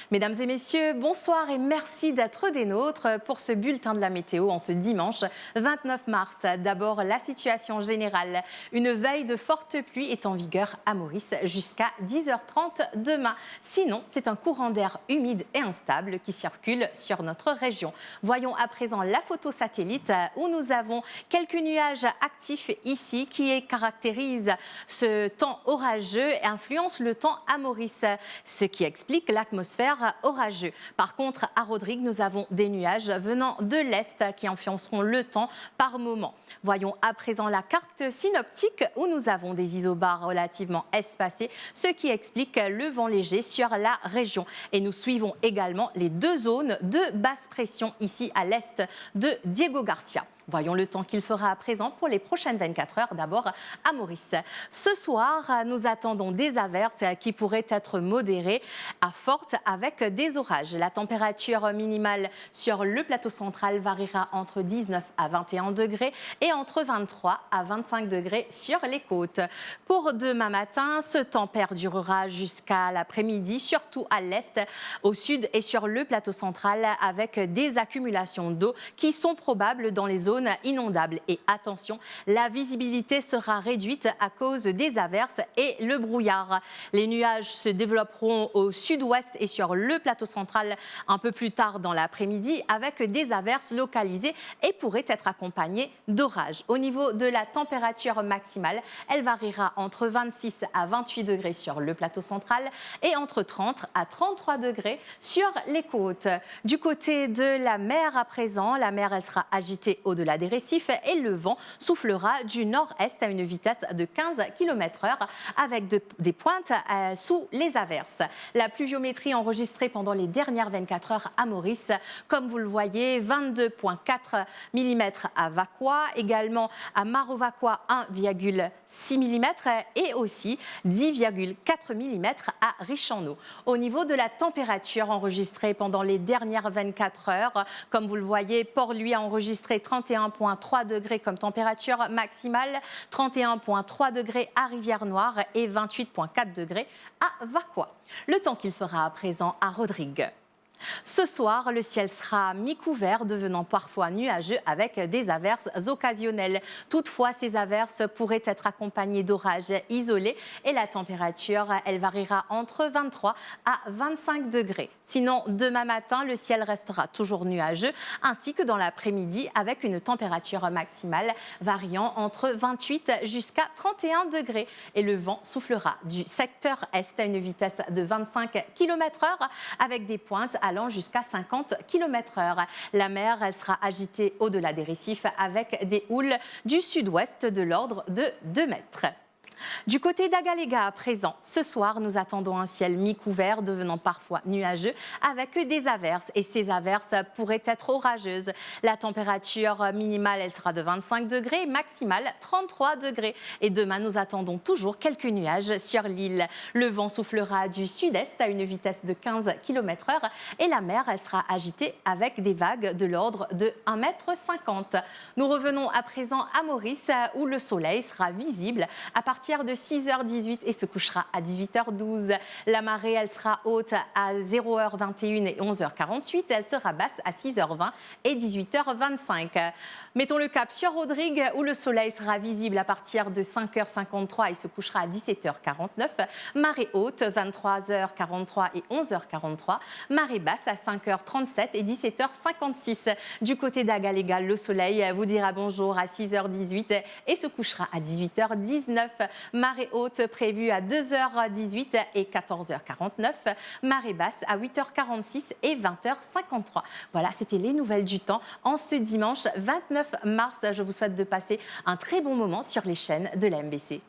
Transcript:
Mesdames et messieurs, bonsoir et merci d'être des nôtres pour ce bulletin de la météo en ce dimanche 29 mars. D'abord, la situation générale. Une veille de forte pluie est en vigueur à Maurice jusqu'à 10h30 demain. Sinon, c'est un courant d'air humide et instable qui circule sur notre région. Voyons à présent la photo satellite où nous avons quelques nuages actifs ici qui caractérisent ce temps orageux et influencent le temps à Maurice, ce qui explique l'atmosphère orageux. Par contre, à Rodrigue, nous avons des nuages venant de l'est qui influenceront le temps par moment. Voyons à présent la carte synoptique où nous avons des isobars relativement espacés, ce qui explique le vent léger sur la région. Et nous suivons également les deux zones de basse pression ici à l'est de Diego Garcia. Voyons le temps qu'il fera à présent pour les prochaines 24 heures, d'abord à Maurice. Ce soir, nous attendons des averses qui pourraient être modérées à fortes avec des orages. La température minimale sur le plateau central variera entre 19 à 21 degrés et entre 23 à 25 degrés sur les côtes. Pour demain matin, ce temps perdurera jusqu'à l'après-midi, surtout à l'est, au sud et sur le plateau central avec des accumulations d'eau qui sont probables dans les zones inondables. Et attention, la visibilité sera réduite à cause des averses et le brouillard. Les nuages se développeront au sud-ouest et sur le plateau central un peu plus tard dans l'après-midi avec des averses localisées et pourraient être accompagnées d'orages. Au niveau de la température maximale, elle variera entre 26 à 28 degrés sur le plateau central et entre 30 à 33 degrés sur les côtes. Du côté de la mer à présent, la mer elle sera agitée au-delà des récifs et le vent soufflera du nord-est à une vitesse de 15 km/h avec des pointes sous les averses. La pluviométrie enregistrée pendant les dernières 24 heures à Maurice, comme vous le voyez, 22,4 mm à Vacois, également à Marovacois 1,6 mm et aussi 10,4 mm à Richanneau. Au niveau de la température enregistrée pendant les dernières 24 heures, comme vous le voyez, Port-Louis a enregistré 31,3 degrés comme température maximale, 31,3 degrés à Rivière-Noire et 28,4 degrés à Vacois. Le temps qu'il fera à présent à Rodrigue. Ce soir, le ciel sera mi-couvert, devenant parfois nuageux avec des averses occasionnelles. Toutefois, ces averses pourraient être accompagnées d'orages isolés et la température, elle variera entre 23 à 25 degrés. Sinon, demain matin, le ciel restera toujours nuageux, ainsi que dans l'après-midi avec une température maximale variant entre 28 jusqu'à 31 degrés. Et le vent soufflera du secteur est à une vitesse de 25 km/h avec des pointes allant jusqu'à 50 km/h. La mer, elle sera agitée au-delà des récifs avec des houles du sud-ouest de l'ordre de 2 mètres. Du côté d'Agaléga à présent, ce soir, nous attendons un ciel mi-couvert devenant parfois nuageux avec des averses et ces averses pourraient être orageuses. La température minimale, elle sera de 25 degrés, maximale 33 degrés. Et demain, nous attendons toujours quelques nuages sur l'île. Le vent soufflera du sud-est à une vitesse de 15 km/h et la mer, elle sera agitée avec des vagues de l'ordre de 1,50 m. Nous revenons à présent à Maurice où le soleil sera visible à partir de 6h18 et se couchera à 18h12. La marée, elle sera haute à 0h21 et 11h48. Elle sera basse à 6h20 et 18h25. Mettons le cap sur Rodrigue où le soleil sera visible à partir de 5h53 et se couchera à 17h49. Marée haute, 23h43 et 11h43. Marée basse à 5h37 et 17h56. Du côté d'Agaléga, le soleil vous dira bonjour à 6h18 et se couchera à 18h19. Marée haute prévue à 2h18 et 14h49. Marée basse à 8h46 et 20h53. Voilà, c'était les nouvelles du temps en ce dimanche 29 mars. Je vous souhaite de passer un très bon moment sur les chaînes de la MBC.